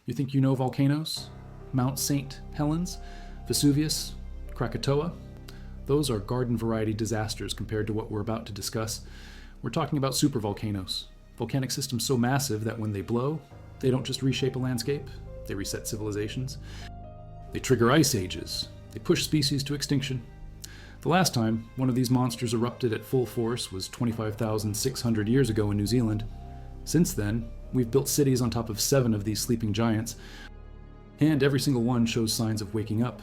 You think you know volcanoes? Mount St. Helens, Vesuvius, Krakatoa? Those are garden variety disasters compared to what we're about to discuss. We're talking about supervolcanoes, volcanic systems so massive that when they blow, they don't just reshape a landscape, they reset civilizations. They trigger ice ages, they push species to extinction. The last time one of these monsters erupted at full force was 25,600 years ago in New Zealand. Since then, we've built cities on top of 7 of these sleeping giants, and every single one shows signs of waking up.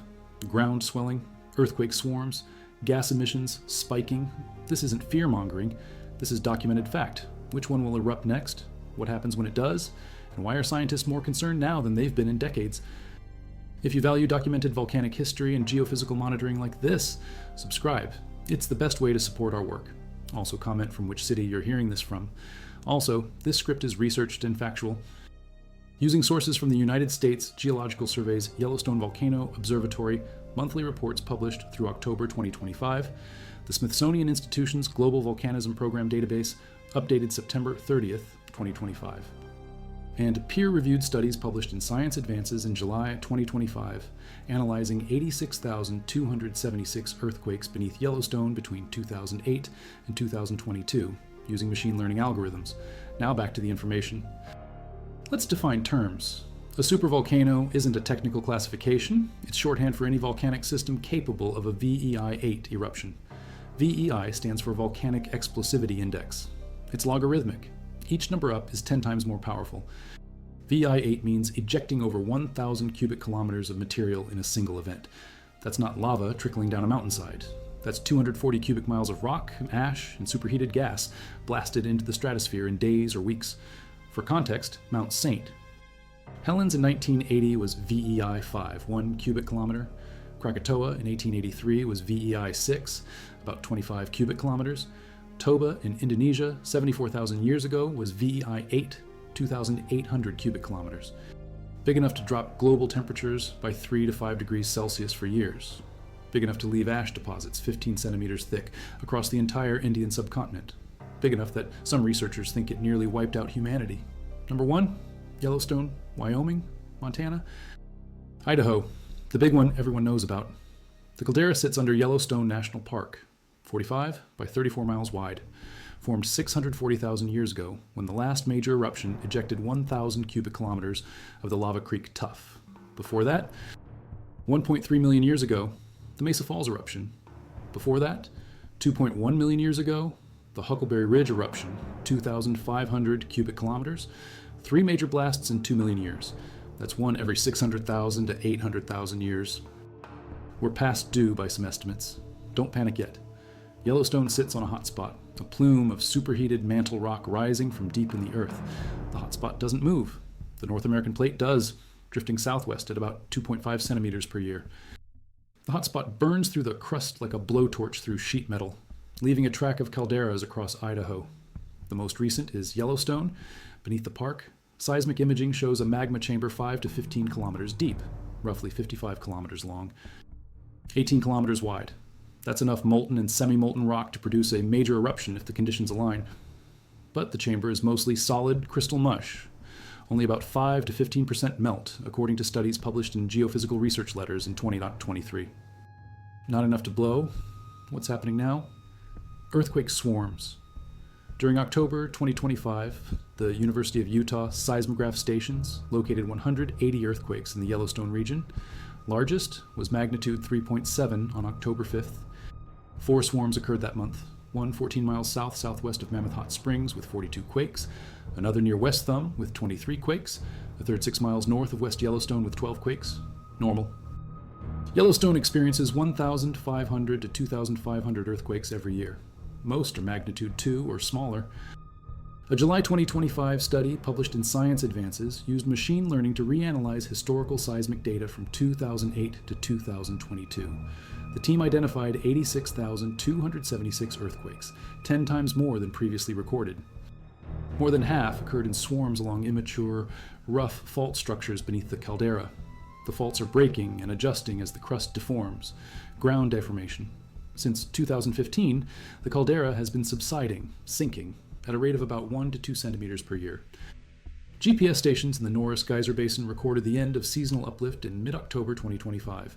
Ground swelling, earthquake swarms, gas emissions spiking. This isn't fear-mongering, this is documented fact. Which one will erupt next? What happens when it does? And why are scientists more concerned now than they've been in decades? If you value documented volcanic history and geophysical monitoring like this, subscribe. It's the best way to support our work. Also comment from which city you're hearing this from. Also, this script is researched and factual. Using sources from the United States Geological Survey's Yellowstone Volcano Observatory monthly reports published through October 2025, the Smithsonian Institution's Global Volcanism Program database updated September 30th, 2025, and peer-reviewed studies published in Science Advances in July 2025, analyzing 86,276 earthquakes beneath Yellowstone between 2008 and 2022, using machine learning algorithms. Now back to the information. Let's define terms. A supervolcano isn't a technical classification. It's shorthand for any volcanic system capable of a VEI-8 eruption. VEI stands for Volcanic Explosivity Index. It's logarithmic. Each number up is 10 times more powerful. VEI-8 means ejecting over 1,000 cubic kilometers of material in a single event. That's not lava trickling down a mountainside. That's 240 cubic miles of rock, ash, and superheated gas blasted into the stratosphere in days or weeks. For context, Mount St. Helens in 1980 was VEI-5, 1 cubic kilometer. Krakatoa in 1883 was VEI-6, about 25 cubic kilometers. Toba in Indonesia 74,000 years ago was VEI-8, 2,800 cubic kilometers. Big enough to drop global temperatures by 3 to 5 degrees Celsius for years. Big enough to leave ash deposits 15 centimeters thick across the entire Indian subcontinent. Big enough that some researchers think it nearly wiped out humanity. Number 1, Yellowstone, Wyoming, Montana. Idaho, the big one everyone knows about. The caldera sits under Yellowstone National Park, 45 by 34 miles wide, formed 640,000 years ago when the last major eruption ejected 1,000 cubic kilometers of the Lava Creek Tuff. Before that, 1.3 million years ago, the Mesa Falls eruption. Before that, 2.1 million years ago, the Huckleberry Ridge eruption, 2,500 cubic kilometers, 3 major blasts in 2 million years. That's one every 600,000 to 800,000 years. We're past due by some estimates. Don't panic yet. Yellowstone sits on a hot spot, a plume of superheated mantle rock rising from deep in the earth. The hot spot doesn't move. The North American plate does, drifting southwest at about 2.5 centimeters per year. The hot spot burns through the crust like a blowtorch through sheet metal, leaving a track of calderas across Idaho. The most recent is Yellowstone. Beneath the park, seismic imaging shows a magma chamber 5 to 15 kilometers deep, roughly 55 kilometers long, 18 kilometers wide. That's enough molten and semi-molten rock to produce a major eruption if the conditions align. But the chamber is mostly solid crystal mush. Only about 5 to 15% melt, according to studies published in Geophysical Research Letters in 2023. Not enough to blow. What's happening now? Earthquake swarms. During October 2025, the University of Utah seismograph stations located 180 earthquakes in the Yellowstone region. Largest was magnitude 3.7 on October 5th. 4 swarms occurred that month. One 14 miles southwest of Mammoth Hot Springs with 42 quakes, another near West Thumb with 23 quakes, a third 6 miles north of West Yellowstone with 12 quakes. Normal. Yellowstone experiences 1,500 to 2,500 earthquakes every year. Most are magnitude 2 or smaller. A July 2025 study published in Science Advances used machine learning to reanalyze historical seismic data from 2008 to 2022. The team identified 86,276 earthquakes, 10 times more than previously recorded. More than half occurred in swarms along immature, rough fault structures beneath the caldera. The faults are breaking and adjusting as the crust deforms. Ground deformation. Since 2015, the caldera has been subsiding, sinking, at a rate of about 1 to 2 centimeters per year. GPS stations in the Norris Geyser Basin recorded the end of seasonal uplift in mid-October 2025.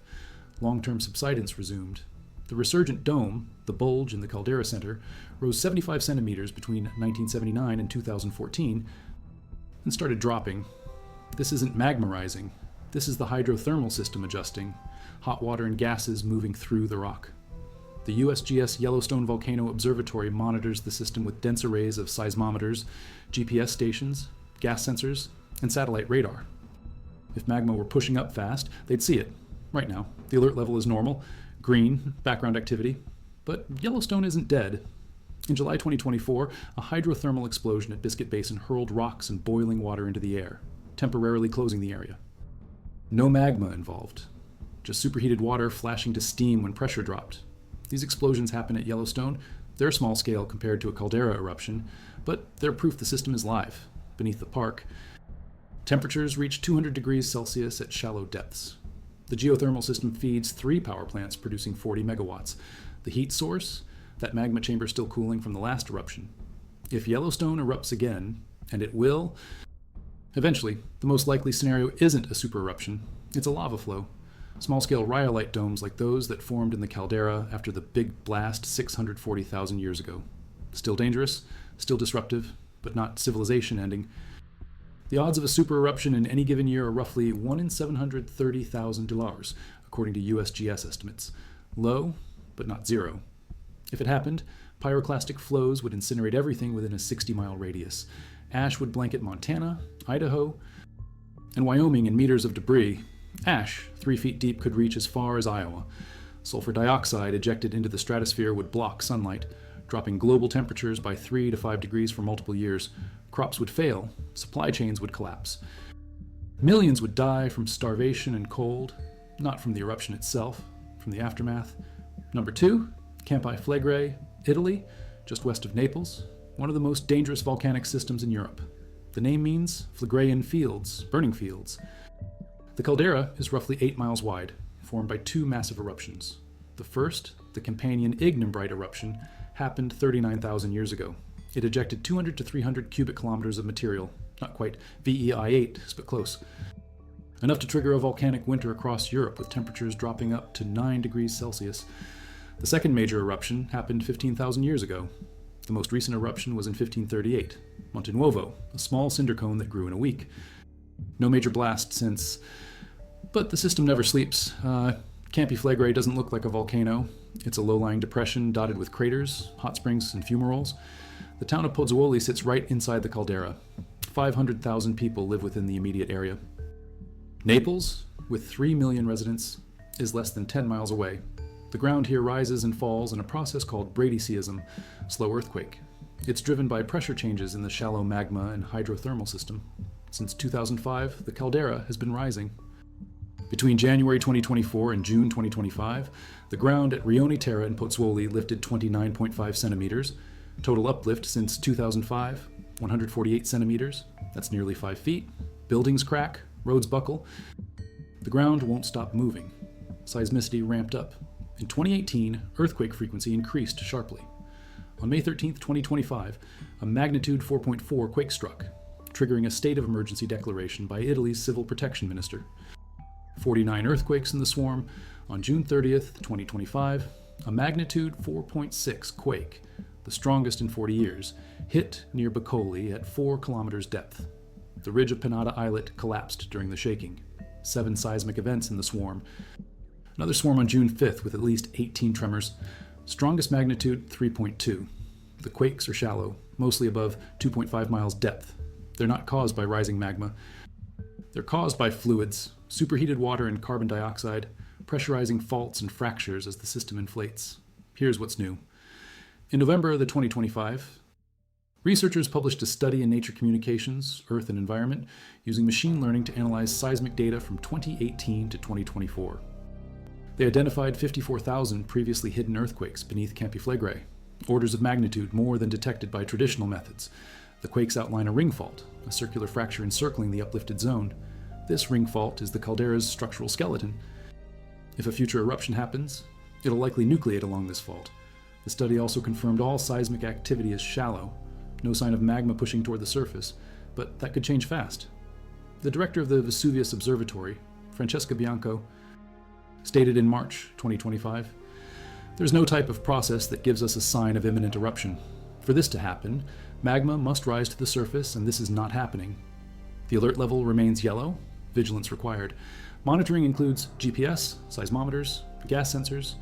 Long-term subsidence resumed. The resurgent dome, the bulge in the caldera center, rose 75 centimeters between 1979 and 2014 and started dropping. This isn't magma rising. This is the hydrothermal system adjusting, hot water and gases moving through the rock. The USGS Yellowstone Volcano Observatory monitors the system with dense arrays of seismometers, GPS stations, gas sensors, and satellite radar. If magma were pushing up fast, they'd see it. Right now, the alert level is normal, green, background activity, but Yellowstone isn't dead. In July 2024, a hydrothermal explosion at Biscuit Basin hurled rocks and boiling water into the air, temporarily closing the area. No magma involved, just superheated water flashing to steam when pressure dropped. These explosions happen at Yellowstone. They're small scale compared to a caldera eruption, but they're proof the system is live. Beneath the park, temperatures reach 200 degrees Celsius at shallow depths. The geothermal system feeds 3 power plants producing 40 megawatts. The heat source, that magma chamber still cooling from the last eruption. If Yellowstone erupts again, and it will, eventually, the most likely scenario isn't a super eruption, it's a lava flow. Small-scale rhyolite domes like those that formed in the caldera after the big blast 640,000 years ago. Still dangerous, still disruptive, but not civilization ending. The odds of a super eruption in any given year are roughly 1 in 730,000 dollars, according to USGS estimates. Low, but not zero. If it happened, pyroclastic flows would incinerate everything within a 60-mile radius. Ash would blanket Montana, Idaho, and Wyoming in meters of debris. Ash, 3 feet deep, could reach as far as Iowa. Sulfur dioxide ejected into the stratosphere would block sunlight, dropping global temperatures by 3 to 5 degrees for multiple years. Crops would fail, supply chains would collapse. Millions would die from starvation and cold, not from the eruption itself, from the aftermath. Number 2, Campi Flegrei, Italy, just west of Naples, one of the most dangerous volcanic systems in Europe. The name means Phlegrean fields, burning fields. The caldera is roughly 8 miles wide, formed by 2 massive eruptions. The first, the Campanian Ignimbrite eruption, happened 39,000 years ago. It ejected 200 to 300 cubic kilometers of material, not quite VEI8, but close. Enough to trigger a volcanic winter across Europe with temperatures dropping up to 9 degrees Celsius. The second major eruption happened 15,000 years ago. The most recent eruption was in 1538, Monte Nuovo, a small cinder cone that grew in a week. No major blast since, but the system never sleeps. Campi Flegrei doesn't look like a volcano. It's a low-lying depression dotted with craters, hot springs, and fumaroles. The town of Pozzuoli sits right inside the caldera. 500,000 people live within the immediate area. Naples, with 3 million residents, is less than 10 miles away. The ground here rises and falls in a process called bradyseism, slow earthquake. It's driven by pressure changes in the shallow magma and hydrothermal system. Since 2005, the caldera has been rising. Between January 2024 and June 2025, the ground at Rione Terra in Pozzuoli lifted 29.5 centimeters. Total uplift since 2005, 148 centimeters. That's nearly 5 feet. Buildings crack, roads buckle. The ground won't stop moving. Seismicity ramped up. In 2018, earthquake frequency increased sharply. On May 13, 2025, a magnitude 4.4 quake struck, triggering a state of emergency declaration by Italy's civil protection minister. 49 earthquakes in the swarm. On June 30th, 2025, a magnitude 4.6 quake, the strongest in 40 years, hit near Bacoli at 4 kilometers depth. The ridge of Pinata Islet collapsed during the shaking. 7 seismic events in the swarm. Another swarm on June 5th with at least 18 tremors. Strongest magnitude 3.2. The quakes are shallow, mostly above 2.5 miles depth. They're not caused by rising magma. They're caused by fluids, superheated water and carbon dioxide, pressurizing faults and fractures as the system inflates. Here's what's new. In November of 2025, researchers published a study in Nature Communications, Earth and Environment, using machine learning to analyze seismic data from 2018 to 2024. They identified 54,000 previously hidden earthquakes beneath Campi Flegrei, orders of magnitude more than detected by traditional methods. The quakes outline a ring fault, a circular fracture encircling the uplifted zone. This ring fault is the caldera's structural skeleton. If a future eruption happens, it'll likely nucleate along this fault. The study also confirmed all seismic activity is shallow, no sign of magma pushing toward the surface. but that could change fast. The director of the Vesuvius Observatory, Francesca Bianco, stated in March 2025, "There's no type of process that gives us a sign of imminent eruption. For this to happen, magma must rise to the surface, and this is not happening. The alert level remains yellow, vigilance required. Monitoring includes GPS, seismometers, gas sensors,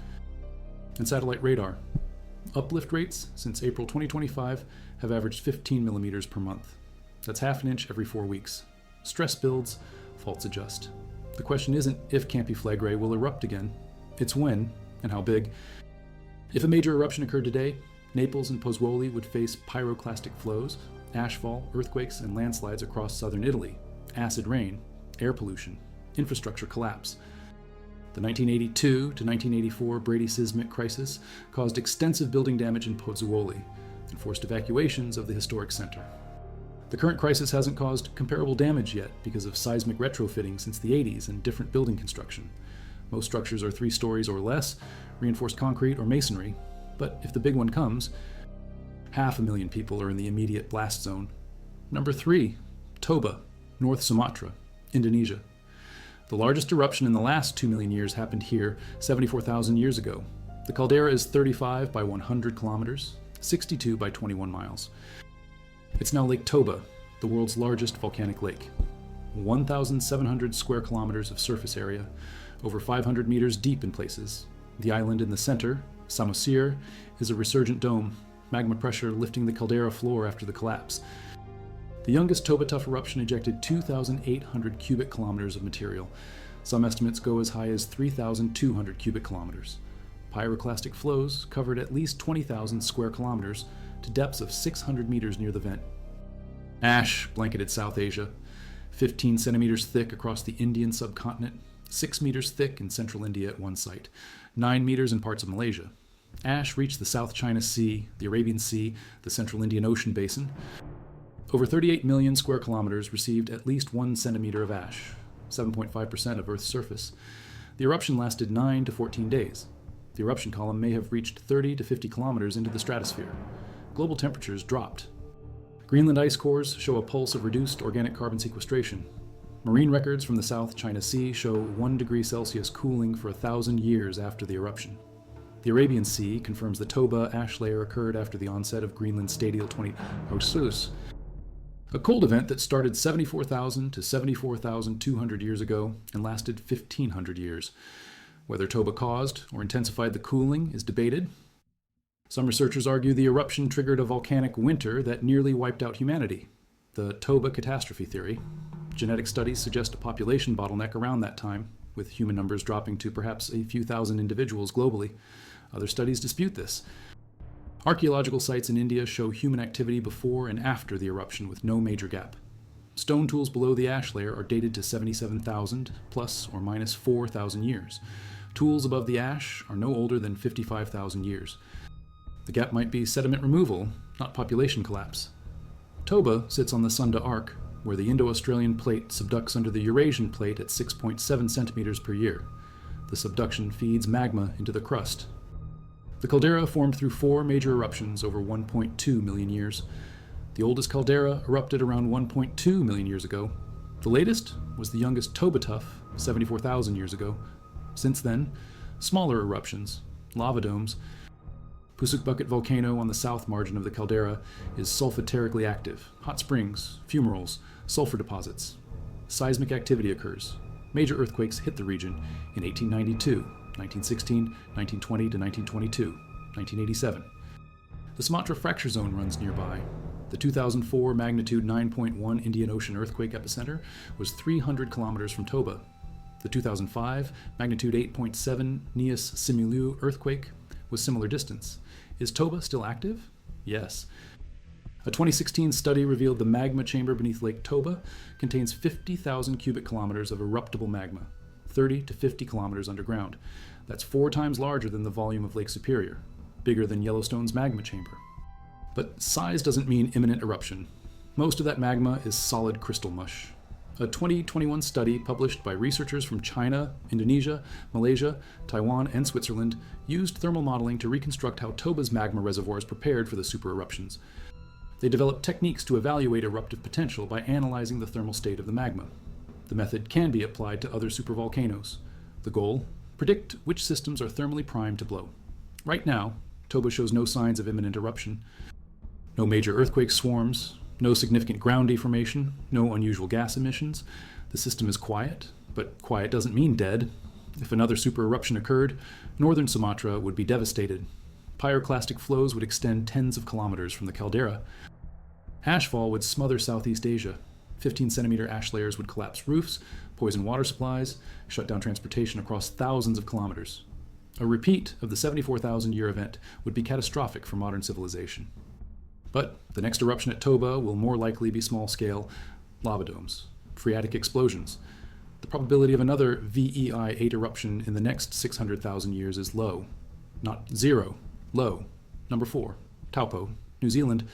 and satellite radar. Uplift rates since April 2025 have averaged 15 millimeters per month. That's half an inch every 4 weeks. Stress builds, faults adjust. The question isn't if Campi Flegrei will erupt again, it's when and how big. If a major eruption occurred today, Naples and Pozzuoli would face pyroclastic flows, ashfall, earthquakes, and landslides across southern Italy, acid rain, air pollution, infrastructure collapse. The 1982 to 1984 Brady seismic crisis caused extensive building damage in Pozzuoli and forced evacuations of the historic center. The current crisis hasn't caused comparable damage yet because of seismic retrofitting since the 80s and different building construction. Most structures are 3 stories or less, reinforced concrete or masonry, but if the big one comes, 500,000 people are in the immediate blast zone. Number 3, Toba, North Sumatra, Indonesia. The largest eruption in the last 2 million years happened here 74,000 years ago. The caldera is 35 by 100 kilometers, 62 by 21 miles. It's now Lake Toba, the world's largest volcanic lake. 1,700 square kilometers of surface area, over 500 meters deep in places. The island in the center, Samosir, is a resurgent dome, magma pressure lifting the caldera floor after the collapse. The youngest Toba tuff eruption ejected 2,800 cubic kilometers of material. Some estimates go as high as 3,200 cubic kilometers. Pyroclastic flows covered at least 20,000 square kilometers to depths of 600 meters near the vent. Ash blanketed South Asia, 15 centimeters thick across the Indian subcontinent, 6 meters thick in central India at one site, 9 meters in parts of Malaysia. Ash reached the South China Sea, the Arabian Sea, the Central Indian Ocean basin. Over 38 million square kilometers received at least 1 centimeter of ash, 7.5% of Earth's surface. The eruption lasted 9 to 14 days. The eruption column may have reached 30 to 50 kilometers into the stratosphere. Global temperatures dropped. Greenland ice cores show a pulse of reduced organic carbon sequestration. Marine records from the South China Sea show 1 degree Celsius cooling for 1,000 years after the eruption. The Arabian Sea confirms the Toba ash layer occurred after the onset of Greenland's stadial 20 Celsius, a cold event that started 74,000 to 74,200 years ago and lasted 1,500 years. Whether Toba caused or intensified the cooling is debated. Some researchers argue the eruption triggered a volcanic winter that nearly wiped out humanity, the Toba catastrophe theory. Genetic studies suggest a population bottleneck around that time, with human numbers dropping to perhaps a few thousand individuals globally. Other studies dispute this. Archaeological sites in India show human activity before and after the eruption with no major gap. Stone tools below the ash layer are dated to 77,000 plus or minus 4,000 years. Tools above the ash are no older than 55,000 years. The gap might be sediment removal, not population collapse. Toba sits on the Sunda Arc, where the Indo-Australian plate subducts under the Eurasian plate at 6.7 centimeters per year. The subduction feeds magma into the crust. The caldera formed through 4 major eruptions over 1.2 million years. The oldest caldera erupted around 1.2 million years ago. The latest was the youngest Toba tuff, 74,000 years ago. Since then, smaller eruptions, lava domes. Pusuk Bucket volcano on the south margin of the caldera is sulfaterically active. Hot springs, fumaroles, sulfur deposits. Seismic activity occurs. Major earthquakes hit the region in 1892, 1916, 1920 to 1922, 1987. The Sumatra fracture zone runs nearby. The 2004 magnitude 9.1 Indian Ocean earthquake epicenter was 300 kilometers from Toba. The 2005 magnitude 8.7 Nias Simuliu earthquake was similar distance. Is Toba still active? Yes. A 2016 study revealed the magma chamber beneath Lake Toba contains 50,000 cubic kilometers of eruptible magma, 30 to 50 kilometers underground. That's 4 times larger than the volume of Lake Superior, bigger than Yellowstone's magma chamber. But size doesn't mean imminent eruption. Most of that magma is solid crystal mush. A 2021 study published by researchers from China, Indonesia, Malaysia, Taiwan, and Switzerland used thermal modeling to reconstruct how Toba's magma reservoirs prepared for the super eruptions. They developed techniques to evaluate eruptive potential by analyzing the thermal state of the magma. The method can be applied to other supervolcanoes. The goal? Predict which systems are thermally primed to blow. Right now, Toba shows no signs of imminent eruption. No major earthquake swarms, no significant ground deformation, no unusual gas emissions. The system is quiet, but quiet doesn't mean dead. If another super eruption occurred, northern Sumatra would be devastated. Pyroclastic flows would extend tens of kilometers from the caldera. Ashfall would smother Southeast Asia. 15-centimeter ash layers would collapse roofs, poison water supplies, shut down transportation across thousands of kilometers. A repeat of the 74,000-year event would be catastrophic for modern civilization. But the next eruption at Toba will more likely be small-scale lava domes, phreatic explosions. The probability of another VEI-8 eruption in the next 600,000 years is low. Not zero, low. Number 4, Taupo, New Zealand.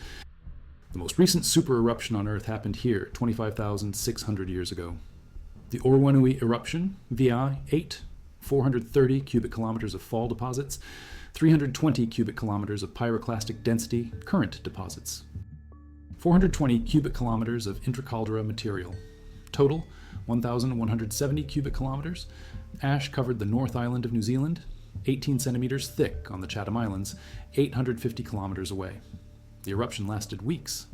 The most recent super eruption on Earth happened here 25,600 years ago. The Orowanui eruption, VI-8, 430 cubic kilometers of fall deposits, 320 cubic kilometers of pyroclastic density current deposits, 420 cubic kilometers of intracaldera material. Total, 1,170 cubic kilometers. Ash covered the North Island of New Zealand, 18 centimeters thick on the Chatham Islands, 850 kilometers away. The eruption lasted weeks.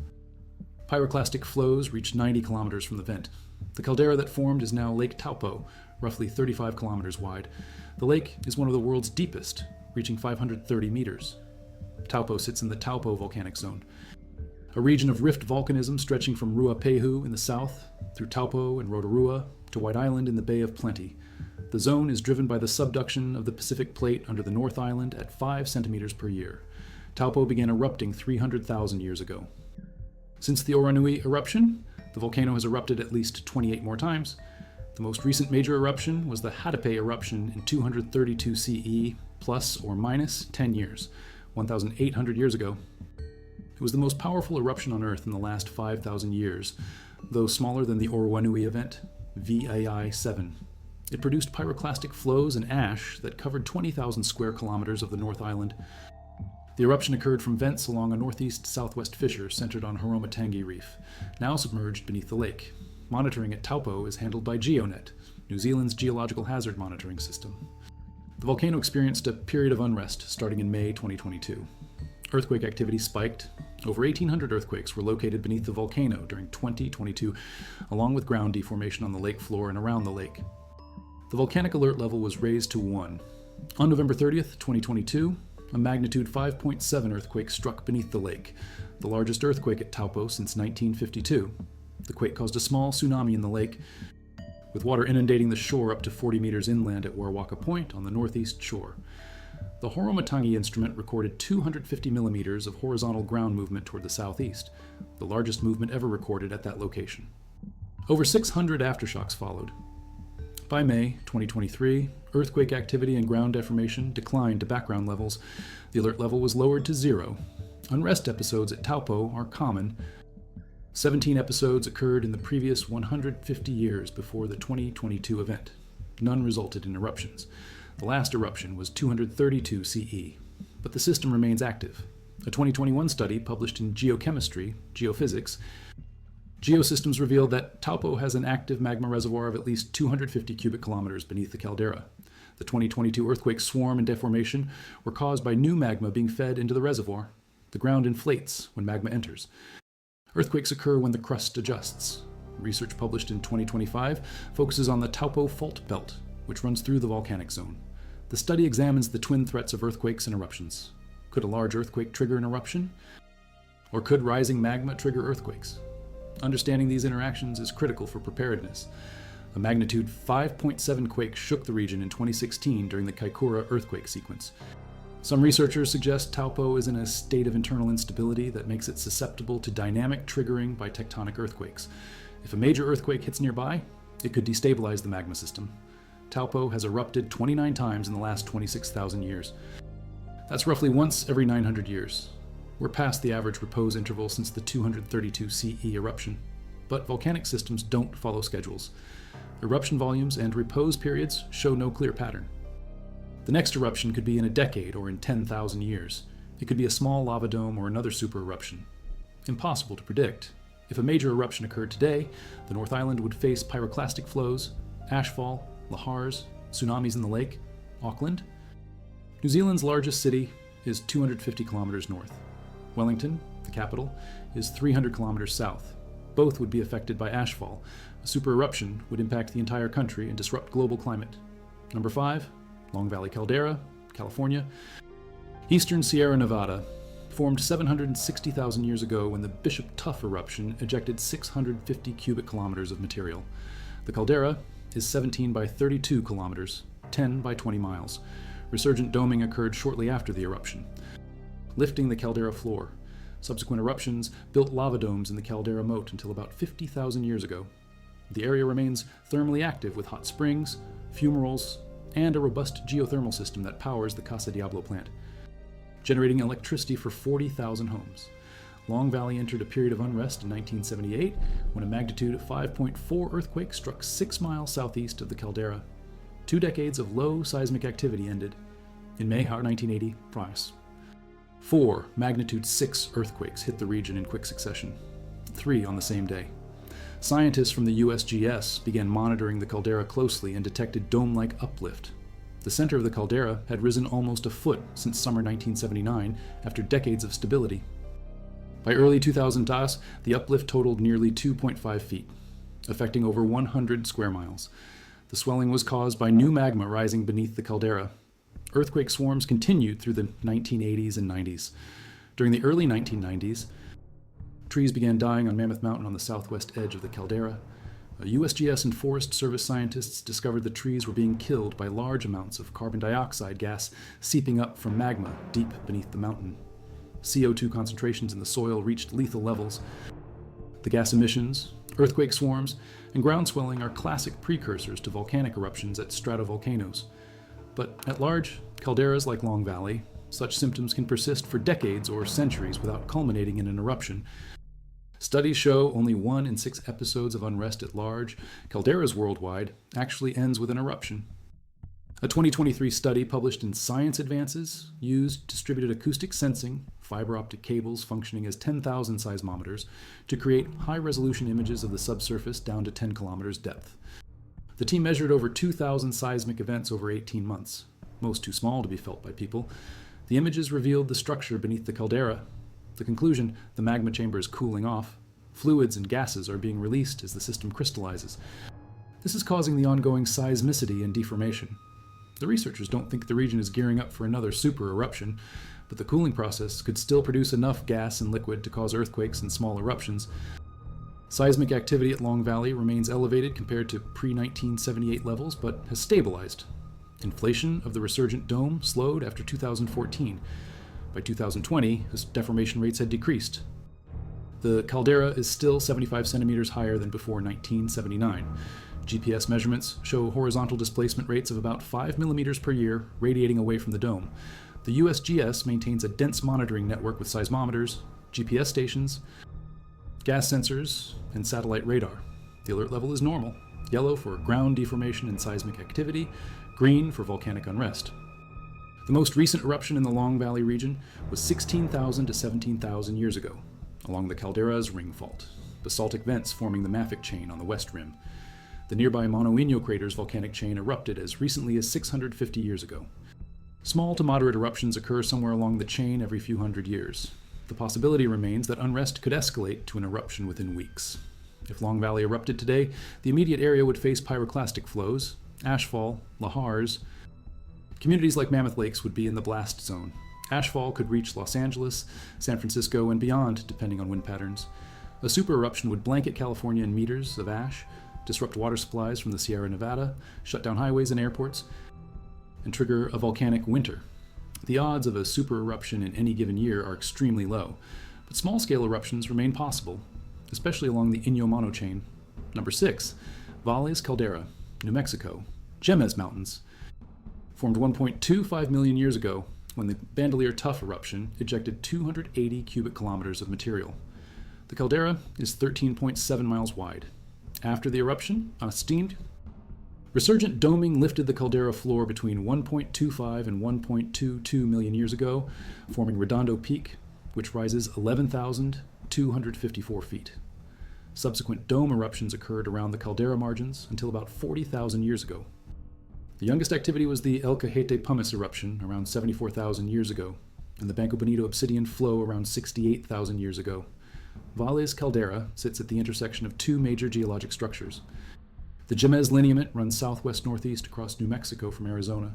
Pyroclastic flows reached 90 kilometers from the vent. The caldera that formed is now Lake Taupo, roughly 35 kilometers wide. The lake is one of the world's deepest, reaching 530 meters. Taupo sits in the Taupo volcanic zone, a region of rift volcanism stretching from Ruapehu in the south, through Taupo and Rotorua, to White Island in the Bay of Plenty. The zone is driven by the subduction of the Pacific Plate under the North Island at 5 centimeters per year. Taupo began erupting 300,000 years ago. Since the Orowanui eruption, the volcano has erupted at least 28 more times. The most recent major eruption was the Hatape eruption in 232 CE, plus or minus 10 years, 1,800 years ago. It was the most powerful eruption on Earth in the last 5,000 years, though smaller than the Orowanui event, VAI-7. It produced pyroclastic flows and ash that covered 20,000 square kilometers of the North Island. The eruption occurred from vents along a northeast-southwest fissure centered on Horomatangi Reef, now submerged beneath the lake. Monitoring at Taupo is handled by GeoNet, New Zealand's geological hazard monitoring system. The volcano experienced a period of unrest starting in May 2022. Earthquake activity spiked. Over 1,800 earthquakes were located beneath the volcano during 2022, along with ground deformation on the lake floor and around the lake. The volcanic alert level was raised to 1. On November 30th, 2022, a magnitude 5.7 earthquake struck beneath the lake, the largest earthquake at Taupo since 1952. The quake caused a small tsunami in the lake, with water inundating the shore up to 40 meters inland at Warwaka Point on the northeast shore. The Horomatangi instrument recorded 250 millimeters of horizontal ground movement toward the southeast, the largest movement ever recorded at that location. Over 600 aftershocks followed. By May 2023, earthquake activity and ground deformation declined to background levels. The alert level was lowered to 0. Unrest episodes at Taupo are common. 17 episodes occurred in the previous 150 years before the 2022 event. None resulted in eruptions. The last eruption was 232 CE, but the system remains active. A 2021 study published in Geochemistry, Geophysics, Geosystems revealed that Taupo has an active magma reservoir of at least 250 cubic kilometers beneath the caldera. The 2022 earthquake swarm and deformation were caused by new magma being fed into the reservoir. The ground inflates when magma enters. Earthquakes occur when the crust adjusts. Research published in 2025 focuses on the Taupo fault belt, which runs through the volcanic zone. The study examines the twin threats of earthquakes and eruptions. Could a large earthquake trigger an eruption? Or could rising magma trigger earthquakes? Understanding these interactions is critical for preparedness. A magnitude 5.7 quake shook the region in 2016 during the Kaikoura earthquake sequence. Some researchers suggest Taupo is in a state of internal instability that makes it susceptible to dynamic triggering by tectonic earthquakes. If a major earthquake hits nearby, it could destabilize the magma system. Taupo has erupted 29 times in the last 26,000 years. That's roughly once every 900 years. We're past the average repose interval since the 232 CE eruption. But volcanic systems don't follow schedules. Eruption volumes and repose periods show no clear pattern. The next eruption could be in a decade or in 10,000 years. It could be a small lava dome or another super eruption. impossible to predict. If a major eruption occurred today, the North Island would face pyroclastic flows, ashfall, lahars, tsunamis in the lake, Auckland. New Zealand's largest city is 250 kilometers north. Wellington, the capital, is 300 kilometers south. Both would be affected by ashfall. A super eruption would impact the entire country and disrupt global climate. Number 5, Long Valley Caldera, California. Eastern Sierra Nevada, formed 760,000 years ago when the Bishop Tuff eruption ejected 650 cubic kilometers of material. The caldera is 17 by 32 kilometers, 10 by 20 miles. Resurgent doming occurred shortly after the eruption, lifting the caldera floor. Subsequent eruptions built lava domes in the caldera moat until about 50,000 years ago. The area remains thermally active with hot springs, fumaroles, and a robust geothermal system that powers the Casa Diablo plant, generating electricity for 40,000 homes. Long Valley entered a period of unrest in 1978 when a magnitude 5.4 earthquake struck 6 miles southeast of the caldera. 2 decades of low seismic activity ended in May 1980. 4 magnitude 6 earthquakes hit the region in quick succession, 3 on the same day. Scientists from the USGS began monitoring the caldera closely and detected dome-like uplift. The center of the caldera had risen almost a foot since summer 1979 after decades of stability. By early 2000 DAS, the uplift totaled nearly 2.5 feet, affecting over 100 square miles. The swelling was caused by new magma rising beneath the caldera. Earthquake swarms continued through the 1980s and 90s. During the early 1990s, trees began dying on Mammoth Mountain on the southwest edge of the caldera. USGS and Forest Service scientists discovered the trees were being killed by large amounts of carbon dioxide gas seeping up from magma deep beneath the mountain. CO2 concentrations in the soil reached lethal levels. The gas emissions, earthquake swarms, and ground swelling are classic precursors to volcanic eruptions at stratovolcanoes. But at large calderas like Long Valley, such symptoms can persist for decades or centuries without culminating in an eruption. Studies show only 1 in 6 episodes of unrest at large calderas worldwide actually ends with an eruption. A 2023 study published in Science Advances used distributed acoustic sensing, fiber optic cables functioning as 10,000 seismometers, to create high-resolution images of the subsurface down to 10 kilometers depth. The team measured over 2,000 seismic events over 18 months, most too small to be felt by people. The images revealed the structure beneath the caldera. The conclusion: the magma chamber is cooling off. Fluids and gases are being released as the system crystallizes. This is causing the ongoing seismicity and deformation. The researchers don't think the region is gearing up for another super eruption, but the cooling process could still produce enough gas and liquid to cause earthquakes and small eruptions. Seismic activity at Long Valley remains elevated compared to pre-1978 levels, but has stabilized. Inflation of the resurgent dome slowed after 2014. By 2020, deformation rates had decreased. The caldera is still 75 centimeters higher than before 1979. GPS measurements show horizontal displacement rates of about 5 millimeters per year radiating away from the dome. The USGS maintains a dense monitoring network with seismometers, GPS stations, gas sensors, and satellite radar. The alert level is normal: yellow for ground deformation and seismic activity, green for volcanic unrest. The most recent eruption in the Long Valley region was 16,000 to 17,000 years ago, along the caldera's ring fault, basaltic vents forming the mafic chain on the west rim. The nearby Monoino crater's volcanic chain erupted as recently as 650 years ago. Small to moderate eruptions occur somewhere along the chain every few hundred years. The possibility remains that unrest could escalate to an eruption within weeks. If Long Valley erupted today, the immediate area would face pyroclastic flows, ashfall, lahars. Communities like Mammoth Lakes would be in the blast zone. Ashfall could reach Los Angeles, San Francisco, and beyond, depending on wind patterns. A super eruption would blanket California in meters of ash, disrupt water supplies from the Sierra Nevada, shut down highways and airports, and trigger a volcanic winter. The odds of a super eruption in any given year are extremely low, but small-scale eruptions remain possible, especially along the Inyo monochain. Number 6, Valles Caldera, New Mexico, Jemez Mountains, formed 1.25 million years ago when the Bandelier Tuff eruption ejected 280 cubic kilometers of material. The caldera is 13.7 miles wide. After the eruption, unsteamed, resurgent doming lifted the caldera floor between 1.25 and 1.22 million years ago, forming Redondo Peak, which rises 11,000 254 feet. Subsequent dome eruptions occurred around the caldera margins until about 40,000 years ago. The youngest activity was the El Cajete pumice eruption around 74,000 years ago, and the Banco Bonito obsidian flow around 68,000 years ago. Valles caldera sits at the intersection of two major geologic structures. The Jemez lineament runs southwest-northeast across New Mexico from Arizona.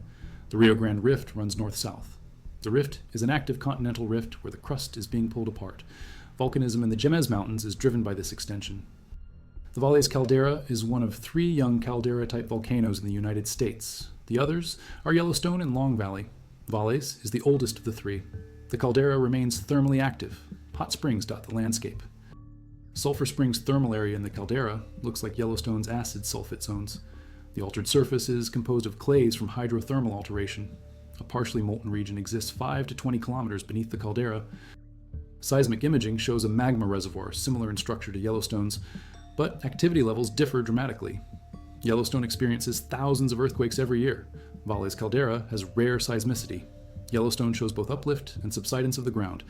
The Rio Grande Rift runs north-south. The rift is an active continental rift where the crust is being pulled apart. Volcanism in the Jemez Mountains is driven by this extension. The Valles caldera is one of three young caldera-type volcanoes in the United States. The others are Yellowstone and Long Valley. Valles is the oldest of the three. The caldera remains thermally active. Hot springs dot the landscape. Sulphur Springs' thermal area in the caldera looks like Yellowstone's acid sulfate zones. The altered surface is composed of clays from hydrothermal alteration. A partially molten region exists 5 to 20 kilometers beneath the caldera. Seismic imaging shows a magma reservoir similar in structure to Yellowstone's, but activity levels differ dramatically. Yellowstone experiences thousands of earthquakes every year. Valles caldera has rare seismicity. Yellowstone shows both uplift and subsidence of the ground.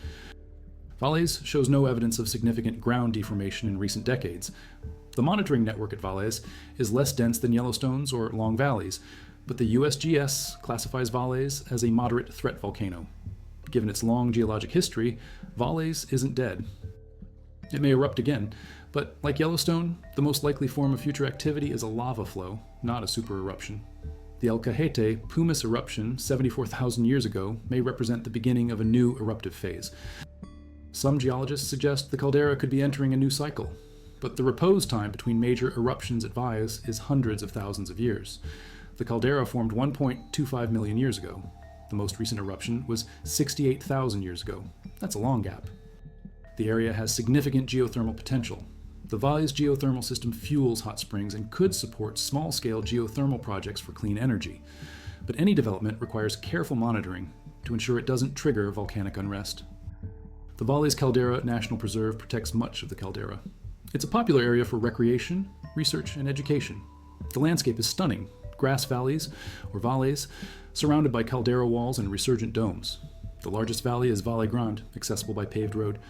Valles shows no evidence of significant ground deformation in recent decades. The monitoring network at Valles is less dense than Yellowstone's or Long Valley's, but the USGS classifies Valles as a moderate threat volcano. Given its long geologic history, Valles isn't dead. It may erupt again, but like Yellowstone, the most likely form of future activity is a lava flow, not a supereruption. The El Cajete pumice eruption 74,000 years ago may represent the beginning of a new eruptive phase. Some geologists suggest the caldera could be entering a new cycle, but the repose time between major eruptions at Valles is hundreds of thousands of years. The caldera formed 1.25 million years ago. The most recent eruption was 68,000 years ago. That's a long gap. The area has significant geothermal potential. The Valles geothermal system fuels hot springs and could support small-scale geothermal projects for clean energy. But any development requires careful monitoring to ensure it doesn't trigger volcanic unrest. The Valles Caldera National Preserve protects much of the caldera. It's a popular area for recreation, research, and education. The landscape is stunning. Grass valleys, or valles, surrounded by caldera walls and resurgent domes. The largest valley is Valle Grande, accessible by paved road.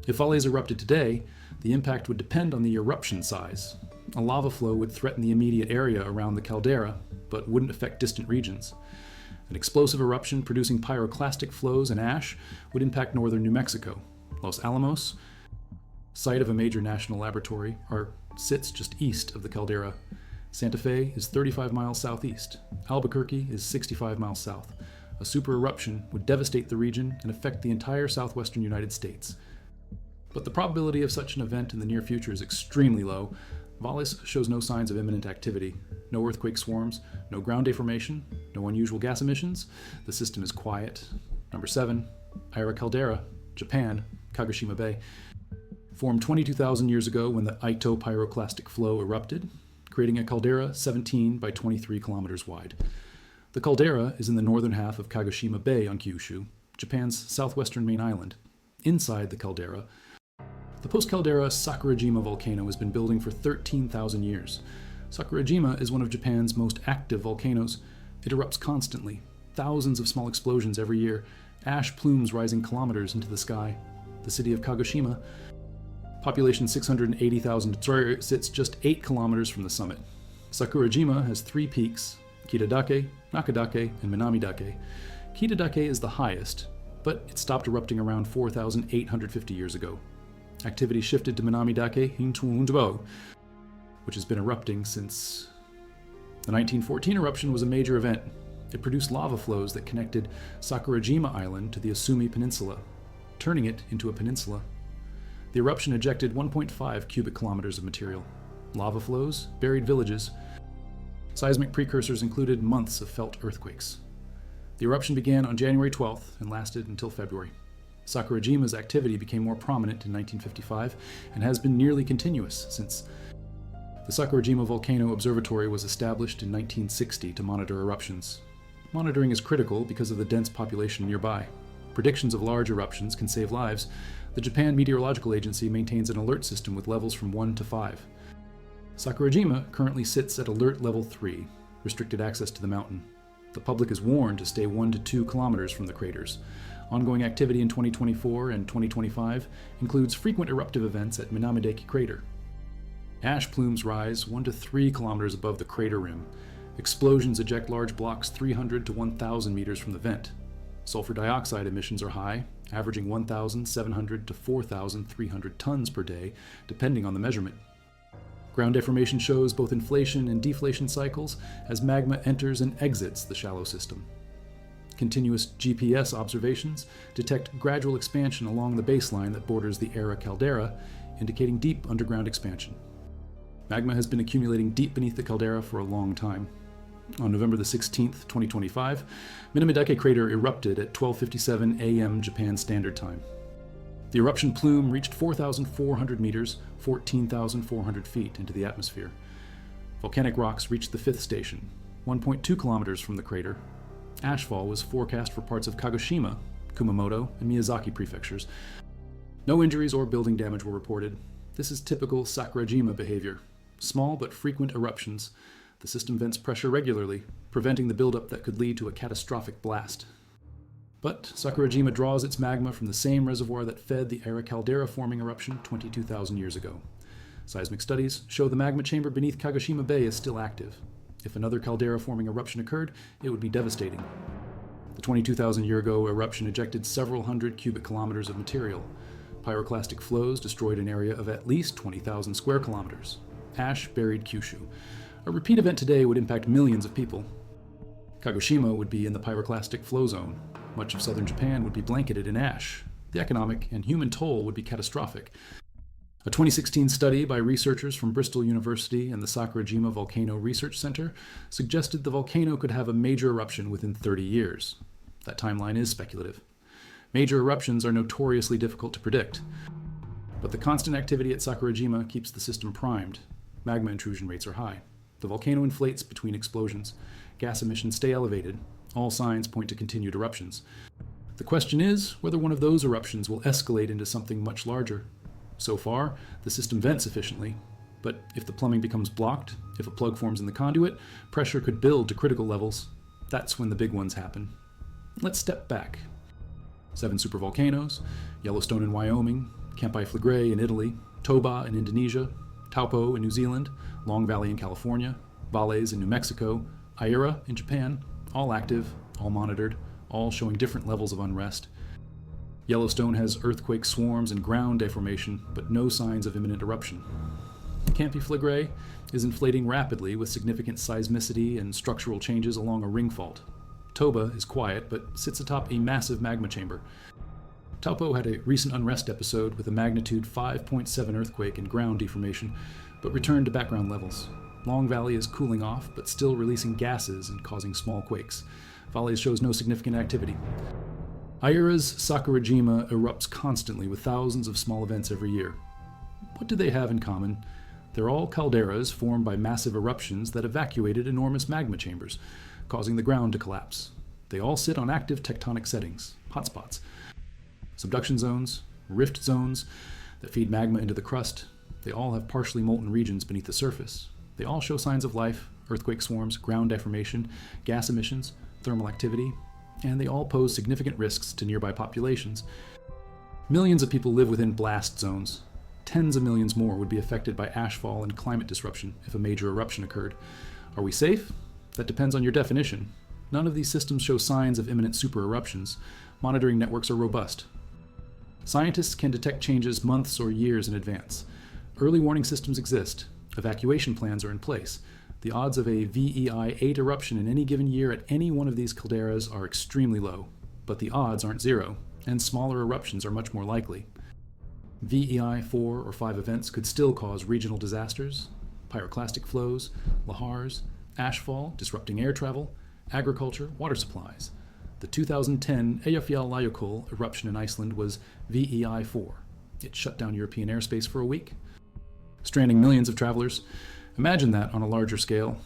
If Valles erupted today, the impact would depend on the eruption size. A lava flow would threaten the immediate area around the caldera, but wouldn't affect distant regions. An explosive eruption producing pyroclastic flows and ash would impact northern New Mexico. Los Alamos, site of a major national laboratory, sits just east of the caldera. Santa Fe is 35 miles southeast. Albuquerque is 65 miles south. A supereruption would devastate the region and affect the entire southwestern United States. But the probability of such an event in the near future is extremely low. Valles shows no signs of imminent activity. No earthquake swarms, no ground deformation, no unusual gas emissions. The system is quiet. Number 7, Ira Caldera, Japan, Kagoshima Bay. Formed 22,000 years ago when the Ito pyroclastic flow erupted, creating a caldera 17 by 23 kilometers wide. The caldera is in the northern half of Kagoshima Bay on Kyushu, Japan's southwestern main island. Inside the caldera, the post-caldera Sakurajima volcano has been building for 13,000 years. Sakurajima is one of Japan's most active volcanoes. It erupts constantly, thousands of small explosions every year, ash plumes rising kilometers into the sky. The city of Kagoshima, population 680,000, sits just 8 kilometers from the summit. Sakurajima has 3 peaks, Kitadake, Nakadake, and Minamidake. Kitadake is the highest, but it stopped erupting around 4,850 years ago. Activity shifted to Minamidake Hintuunjabo, which has been erupting since. The 1914 eruption was a major event. It produced lava flows that connected Sakurajima Island to the Asumi Peninsula, turning it into a peninsula. The eruption ejected 1.5 cubic kilometers of material. Lava flows buried villages. Seismic precursors included months of felt earthquakes. The eruption began on January 12th and lasted until February. Sakurajima's activity became more prominent in 1955 and has been nearly continuous since. The Sakurajima Volcano Observatory was established in 1960 to monitor eruptions. Monitoring is critical because of the dense population nearby. Predictions of large eruptions can save lives. The Japan Meteorological Agency maintains an alert system with levels from 1 to 5. Sakurajima currently sits at alert level 3, restricted access to the mountain. The public is warned to stay 1 to 2 kilometers from the craters. Ongoing activity in 2024 and 2025 includes frequent eruptive events at Minamideki crater. Ash plumes rise 1 to 3 kilometers above the crater rim. Explosions eject large blocks 300 to 1,000 meters from the vent. Sulfur dioxide emissions are high, averaging 1,700 to 4,300 tons per day, depending on the measurement. Ground deformation shows both inflation and deflation cycles as magma enters and exits the shallow system. Continuous GPS observations detect gradual expansion along the baseline that borders the Era caldera, indicating deep underground expansion. Magma has been accumulating deep beneath the caldera for a long time. On November the 16th, 2025, Minamideki crater erupted at 12:57 a.m. Japan Standard Time. The eruption plume reached 4,400 meters, 14,400 feet into the atmosphere. Volcanic rocks reached the fifth station, 1.2 kilometers from the crater. Ashfall was forecast for parts of Kagoshima, Kumamoto, and Miyazaki prefectures. No injuries or building damage were reported. This is typical Sakurajima behavior. Small but frequent eruptions. The system vents pressure regularly, preventing the buildup that could lead to a catastrophic blast. But Sakurajima draws its magma from the same reservoir that fed the Era caldera forming eruption 22,000 years ago. Seismic studies show the magma chamber beneath Kagoshima Bay is still active. If another caldera forming eruption occurred, it would be devastating. The 22,000 year ago eruption ejected several hundred cubic kilometers of material. Pyroclastic flows destroyed an area of at least 20,000 square kilometers. Ash buried Kyushu. A repeat event today would impact millions of people. Kagoshima would be in the pyroclastic flow zone. Much of southern Japan would be blanketed in ash. The economic and human toll would be catastrophic. A 2016 study by researchers from Bristol University and the Sakurajima Volcano Research Center suggested the volcano could have a major eruption within 30 years. That timeline is speculative. Major eruptions are notoriously difficult to predict. But the constant activity at Sakurajima keeps the system primed. Magma intrusion rates are high. The volcano inflates between explosions. Gas emissions stay elevated. All signs point to continued eruptions. The question is whether one of those eruptions will escalate into something much larger. So far, the system vents efficiently, but if the plumbing becomes blocked, if a plug forms in the conduit, pressure could build to critical levels. That's when the big ones happen. Let's step back. 7 supervolcanoes, Yellowstone in Wyoming, Campi Flegrei in Italy, Toba in Indonesia, Taupo in New Zealand, Long Valley in California, Valles in New Mexico, Aira in Japan, all active, all monitored, all showing different levels of unrest. Yellowstone has earthquake swarms and ground deformation, but no signs of imminent eruption. Campi Flegrei is inflating rapidly with significant seismicity and structural changes along a ring fault. Toba is quiet, but sits atop a massive magma chamber. Taupo had a recent unrest episode with a magnitude 5.7 earthquake and ground deformation, but returned to background levels. Long Valley is cooling off, but still releasing gases and causing small quakes. Valles shows no significant activity. Aira's Sakurajima erupts constantly with thousands of small events every year. What do they have in common? They're all calderas formed by massive eruptions that evacuated enormous magma chambers, causing the ground to collapse. They all sit on active tectonic settings, hotspots. Subduction zones, rift zones that feed magma into the crust. They all have partially molten regions beneath the surface. They all show signs of life, earthquake swarms, ground deformation, gas emissions, thermal activity, and they all pose significant risks to nearby populations. Millions of people live within blast zones. Tens of millions more would be affected by ashfall and climate disruption if a major eruption occurred. Are we safe? That depends on your definition. None of these systems show signs of imminent super eruptions. Monitoring networks are robust. Scientists can detect changes months or years in advance. Early warning systems exist. Evacuation plans are in place. The odds of a VEI 8 eruption in any given year at any one of these calderas are extremely low, but the odds aren't zero, and smaller eruptions are much more likely. VEI 4 or 5 events could still cause regional disasters, pyroclastic flows, lahars, ashfall disrupting air travel, agriculture, water supplies. The 2010 Eyjafjallajökull eruption in Iceland was VEI 4. It shut down European airspace for a week, stranding millions of travelers. Imagine that on a larger scale.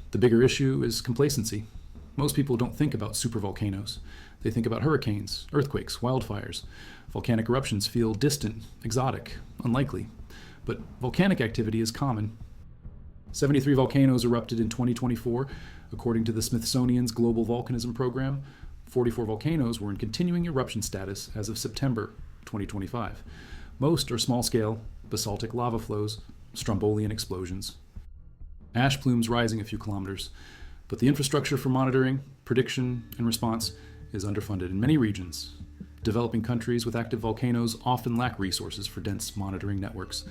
The bigger issue is complacency. Most people don't think about supervolcanoes. They think about hurricanes, earthquakes, wildfires. Volcanic eruptions feel distant, exotic, unlikely. But volcanic activity is common. 73 volcanoes erupted in 2024, according to the Smithsonian's Global Volcanism Program. 44 volcanoes were in continuing eruption status as of September 2025. Most are small-scale, basaltic lava flows, strombolian explosions. Ash plumes rising a few kilometers, but the infrastructure for monitoring, prediction, and response is underfunded in many regions. Developing countries with active volcanoes often lack resources for dense monitoring networks.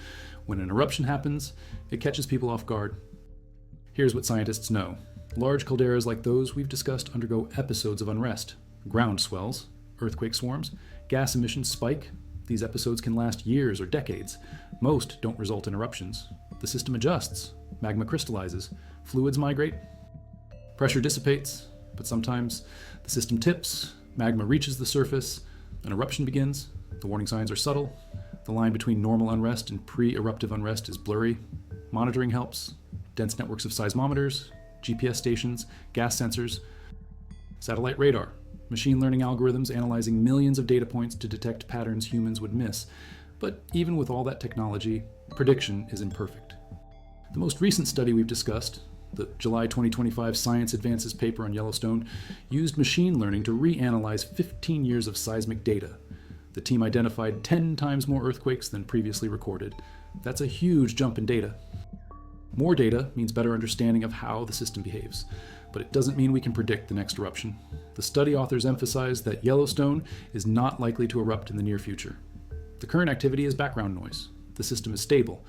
When an eruption happens, it catches people off guard. Here's what scientists know. Large calderas like those we've discussed undergo episodes of unrest. Ground swells, earthquake swarms, gas emissions spike. These episodes can last years or decades. Most don't result in eruptions. The system adjusts, magma crystallizes, fluids migrate, pressure dissipates, but sometimes the system tips, magma reaches the surface, an eruption begins. The warning signs are subtle. The line between normal unrest and pre-eruptive unrest is blurry. Monitoring helps. Dense networks of seismometers, GPS stations, gas sensors, satellite radar, machine learning algorithms analyzing millions of data points to detect patterns humans would miss. But even with all that technology, prediction is imperfect. The most recent study we've discussed, the July 2025 Science Advances paper on Yellowstone, used machine learning to reanalyze 15 years of seismic data. The team identified 10 times more earthquakes than previously recorded. That's a huge jump in data. More data means better understanding of how the system behaves, but it doesn't mean we can predict the next eruption. The study authors emphasize that Yellowstone is not likely to erupt in the near future. The current activity is background noise. The system is stable.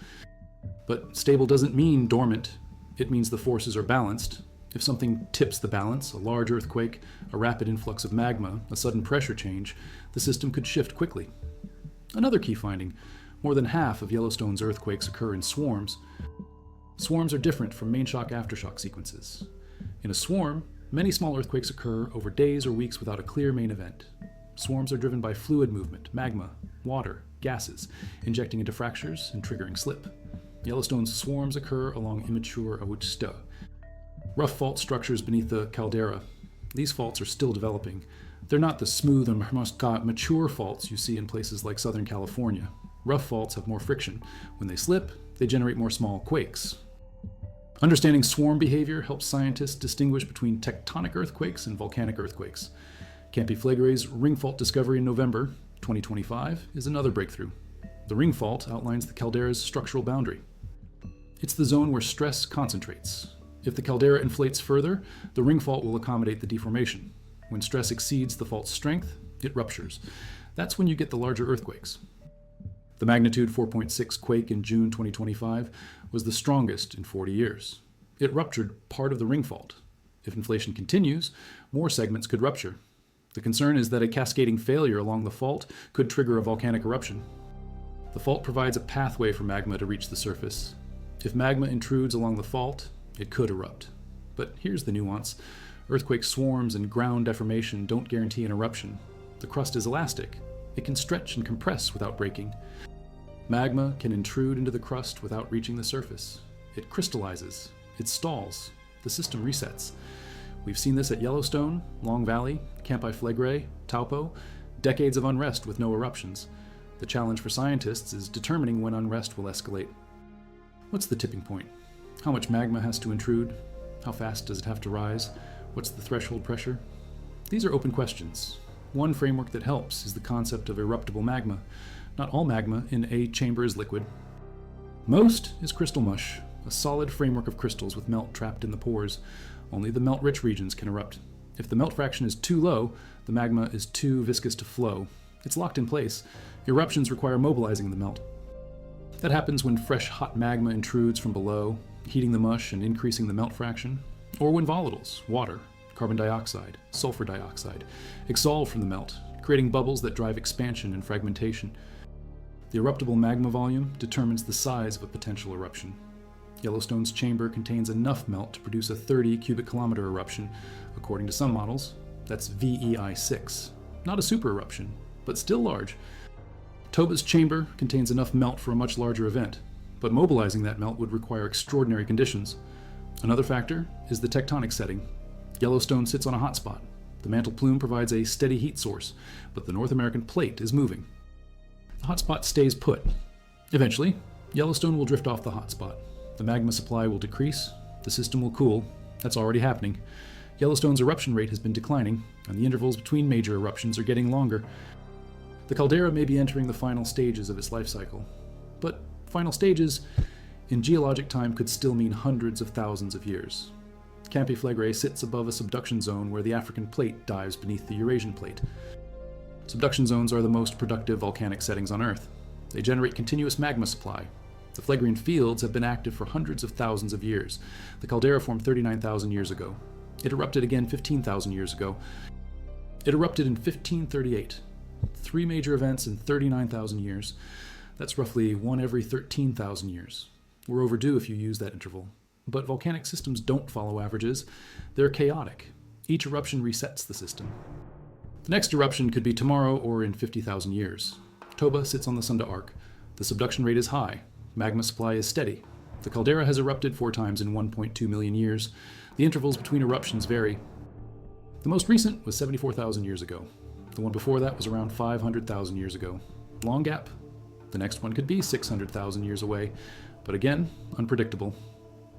But stable doesn't mean dormant. It means the forces are balanced. If something tips the balance, a large earthquake, a rapid influx of magma, a sudden pressure change, the system could shift quickly. Another key finding, more than half of Yellowstone's earthquakes occur in swarms. Swarms are different from main shock aftershock sequences. In a swarm, many small earthquakes occur over days or weeks without a clear main event. Swarms are driven by fluid movement, magma, water, gases, injecting into fractures and triggering slip. Yellowstone's swarms occur along immature Awuchsta, rough fault structures beneath the caldera. These faults are still developing. They're not the smooth and mature faults you see in places like Southern California. Rough faults have more friction. When they slip, they generate more small quakes. Understanding swarm behavior helps scientists distinguish between tectonic earthquakes and volcanic earthquakes. Campi Phlegrae's ring fault discovery in November 2025 is another breakthrough. The ring fault outlines the caldera's structural boundary. It's the zone where stress concentrates. If the caldera inflates further, the ring fault will accommodate the deformation. When stress exceeds the fault's strength, it ruptures. That's when you get the larger earthquakes. The magnitude 4.6 quake in June 2025 was the strongest in 40 years. It ruptured part of the ring fault. If inflation continues, more segments could rupture. The concern is that a cascading failure along the fault could trigger a volcanic eruption. The fault provides a pathway for magma to reach the surface. If magma intrudes along the fault, it could erupt. But here's the nuance. Earthquake swarms and ground deformation don't guarantee an eruption. The crust is elastic. It can stretch and compress without breaking. Magma can intrude into the crust without reaching the surface. It crystallizes. It stalls. The system resets. We've seen this at Yellowstone, Long Valley, Campi Phlegrae, Taupo, decades of unrest with no eruptions. The challenge for scientists is determining when unrest will escalate. What's the tipping point? How much magma has to intrude? How fast does it have to rise? What's the threshold pressure? These are open questions. One framework that helps is the concept of eruptible magma. Not all magma in a chamber is liquid. Most is crystal mush, a solid framework of crystals with melt trapped in the pores. Only the melt-rich regions can erupt. If the melt fraction is too low, the magma is too viscous to flow. It's locked in place. Eruptions require mobilizing the melt. That happens when fresh hot magma intrudes from below, heating the mush and increasing the melt fraction, or when volatiles, water, carbon dioxide, sulfur dioxide, exsolve from the melt, creating bubbles that drive expansion and fragmentation. The eruptible magma volume determines the size of a potential eruption. Yellowstone's chamber contains enough melt to produce a 30 cubic kilometer eruption. According to some models, that's VEI6. Not a super eruption, but still large. Toba's chamber contains enough melt for a much larger event, but mobilizing that melt would require extraordinary conditions. Another factor is the tectonic setting. Yellowstone sits on a hotspot. The mantle plume provides a steady heat source, but the North American plate is moving. The hotspot stays put. Eventually, Yellowstone will drift off the hotspot. The magma supply will decrease. The system will cool. That's already happening. Yellowstone's eruption rate has been declining, and the intervals between major eruptions are getting longer. The caldera may be entering the final stages of its life cycle, but final stages in geologic time could still mean hundreds of thousands of years. Campi Flegrei sits above a subduction zone where the African plate dives beneath the Eurasian plate. Subduction zones are the most productive volcanic settings on Earth. They generate continuous magma supply. The Phlegrean fields have been active for hundreds of thousands of years. The caldera formed 39,000 years ago. It erupted again 15,000 years ago. It erupted in 1538. 3 major events in 39,000 years. That's roughly one every 13,000 years. We're overdue if you use that interval. But volcanic systems don't follow averages. They're chaotic. Each eruption resets the system. The next eruption could be tomorrow or in 50,000 years. Toba sits on the Sunda Arc. The subduction rate is high. Magma supply is steady. The caldera has erupted 4 times in 1.2 million years. The intervals between eruptions vary. The most recent was 74,000 years ago. The one before that was around 500,000 years ago. Long gap. The next one could be 600,000 years away, but again, unpredictable.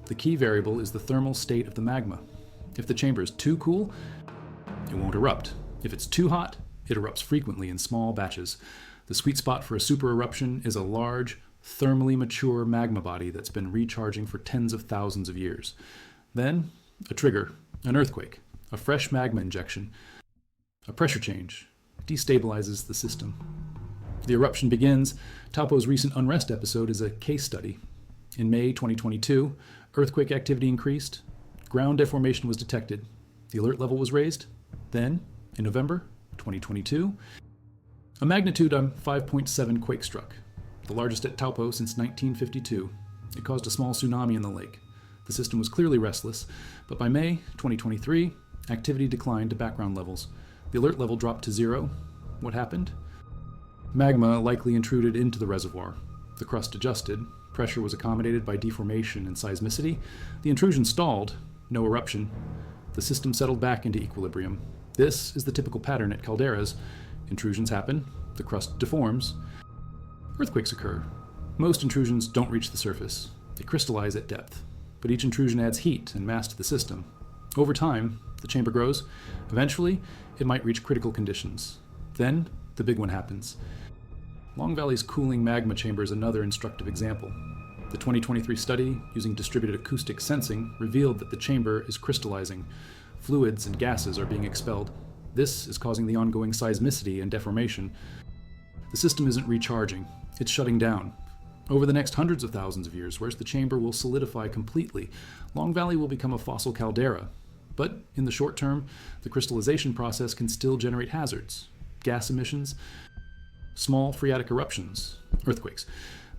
The key variable is the thermal state of the magma. If the chamber is too cool, it won't erupt. If it's too hot, it erupts frequently in small batches. The sweet spot for a super eruption is a large, thermally mature magma body that's been recharging for tens of thousands of years. Then, a trigger, an earthquake, a fresh magma injection, a pressure change, destabilizes the system. The eruption begins. Taupo's recent unrest episode is a case study. In May 2022, earthquake activity increased, ground deformation was detected, the alert level was raised. Then, in November 2022, a magnitude 5.7 quake struck, the largest at Taupo since 1952. It caused a small tsunami in the lake. The system was clearly restless, but by May 2023, activity declined to background levels. The alert level dropped to 0. What happened? Magma likely intruded into the reservoir. The crust adjusted. Pressure was accommodated by deformation and seismicity. The intrusion stalled. No eruption. The system settled back into equilibrium. This is the typical pattern at calderas. Intrusions happen. The crust deforms. Earthquakes occur. Most intrusions don't reach the surface. They crystallize at depth. But each intrusion adds heat and mass to the system. Over time, the chamber grows. Eventually, it might reach critical conditions. Then, the big one happens. Long Valley's cooling magma chamber is another instructive example. The 2023 study, using distributed acoustic sensing, revealed that the chamber is crystallizing. Fluids and gases are being expelled. This is causing the ongoing seismicity and deformation. The system isn't recharging. It's shutting down. Over the next hundreds of thousands of years, whereas the chamber will solidify completely, Long Valley will become a fossil caldera. But in the short term, the crystallization process can still generate hazards. Gas emissions, small phreatic eruptions, earthquakes.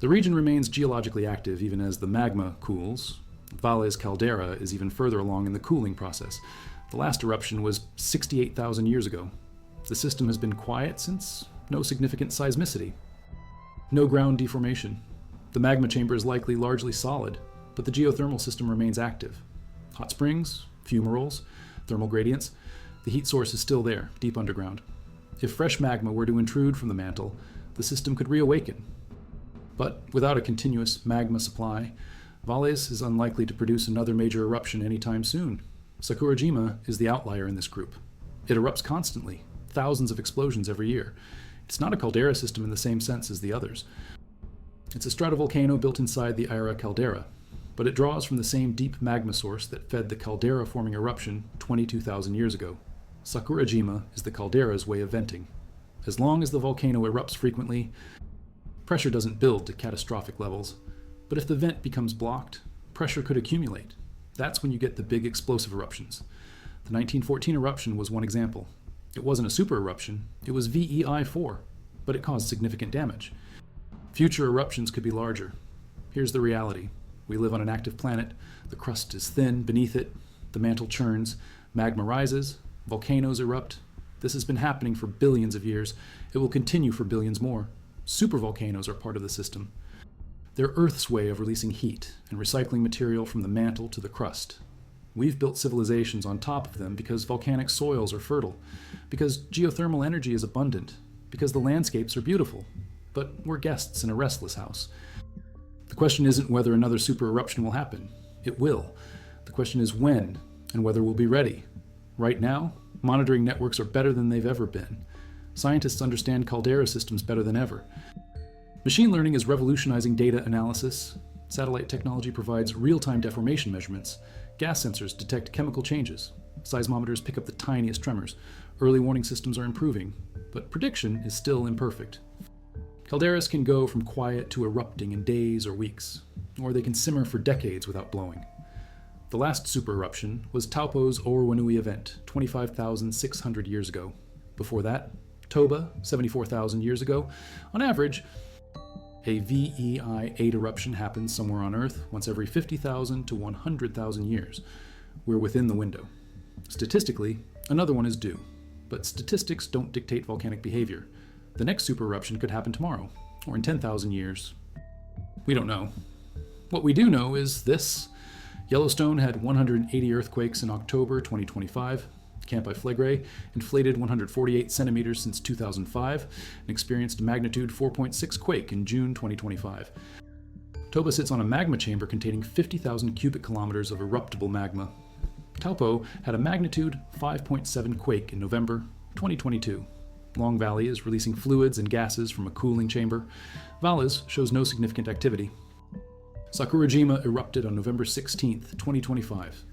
The region remains geologically active even as the magma cools. Valle's caldera is even further along in the cooling process. The last eruption was 68,000 years ago. The system has been quiet since. No significant seismicity. No ground deformation. The magma chamber is likely largely solid, but the geothermal system remains active. Hot springs, fumaroles, thermal gradients. The heat source is still there, deep underground. If fresh magma were to intrude from the mantle, the system could reawaken. But without a continuous magma supply, Valles is unlikely to produce another major eruption anytime soon. Sakurajima is the outlier in this group. It erupts constantly, thousands of explosions every year. It's not a caldera system in the same sense as the others. It's a stratovolcano built inside the Aira caldera, but it draws from the same deep magma source that fed the caldera-forming eruption 22,000 years ago. Sakurajima is the caldera's way of venting. As long as the volcano erupts frequently, pressure doesn't build to catastrophic levels. But if the vent becomes blocked, pressure could accumulate. That's when you get the big explosive eruptions. The 1914 eruption was one example. It wasn't a super eruption, it was VEI-4, but it caused significant damage. Future eruptions could be larger. Here's the reality. We live on an active planet, the crust is thin beneath it, the mantle churns, magma rises, volcanoes erupt. This has been happening for billions of years. It will continue for billions more. Supervolcanoes are part of the system. They're Earth's way of releasing heat and recycling material from the mantle to the crust. We've built civilizations on top of them because volcanic soils are fertile, because geothermal energy is abundant, because the landscapes are beautiful. But we're guests in a restless house. The question isn't whether another super eruption will happen. It will. The question is when and whether we'll be ready. Right now, monitoring networks are better than they've ever been. Scientists understand caldera systems better than ever. Machine learning is revolutionizing data analysis. Satellite technology provides real-time deformation measurements. Gas sensors detect chemical changes. Seismometers pick up the tiniest tremors. Early warning systems are improving, but prediction is still imperfect. Calderas can go from quiet to erupting in days or weeks, or they can simmer for decades without blowing. The last super eruption was Taupo's Oumuamua event, 25,600 years ago. Before that, Toba, 74,000 years ago. On average, a VEI-8 eruption happens somewhere on Earth once every 50,000 to 100,000 years. We're within the window. Statistically, another one is due, but statistics don't dictate volcanic behavior. The next super eruption could happen tomorrow, or in 10,000 years. We don't know. What we do know is this. Yellowstone had 180 earthquakes in October 2025. Campi Flegrei inflated 148 centimeters since 2005 and experienced a magnitude 4.6 quake in June 2025. Toba sits on a magma chamber containing 50,000 cubic kilometers of eruptible magma. Taupo had a magnitude 5.7 quake in November 2022. Long Valley is releasing fluids and gases from a cooling chamber. Valles shows no significant activity. Sakurajima erupted on November 16, 2025,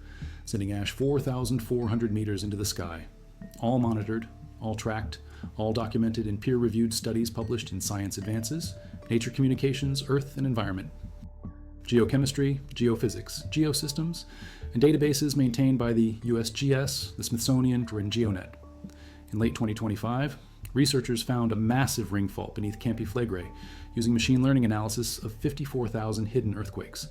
sending ash 4,400 meters into the sky. All monitored, all tracked, all documented in peer-reviewed studies published in Science Advances, Nature Communications, Earth and Environment. Geochemistry, geophysics, geosystems, and databases maintained by the USGS, the Smithsonian, and GeoNet. In late 2025, researchers found a massive ring fault beneath Campi Flegrei using machine learning analysis of 54,000 hidden earthquakes.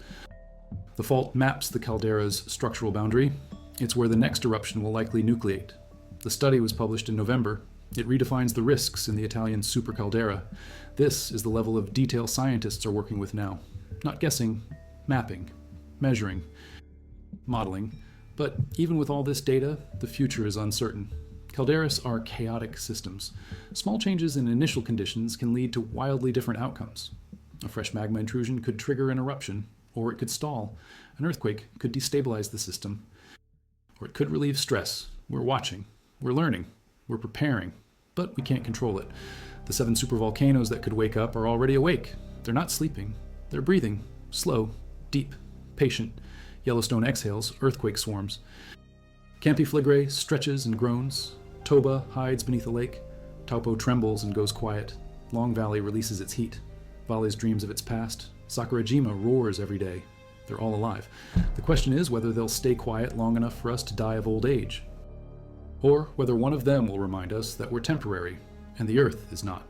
The fault maps the caldera's structural boundary. It's where the next eruption will likely nucleate. The study was published in November. It redefines the risks in the Italian supercaldera. This is the level of detail scientists are working with now. Not guessing, mapping, measuring, modeling. But even with all this data, the future is uncertain. Calderas are chaotic systems. Small changes in initial conditions can lead to wildly different outcomes. A fresh magma intrusion could trigger an eruption, or it could stall. An earthquake could destabilize the system, or it could relieve stress. We're watching, we're learning, we're preparing, but we can't control it. The 7 supervolcanoes that could wake up are already awake. They're not sleeping. They're breathing, slow, deep, patient. Yellowstone exhales, earthquake swarms. Campi Flegrei stretches and groans. Toba hides beneath a lake. Taupo trembles and goes quiet. Long Valley releases its heat. Valles dreams of its past. Sakurajima roars every day. They're all alive. The question is whether they'll stay quiet long enough for us to die of old age. Or whether one of them will remind us that we're temporary, and the Earth is not.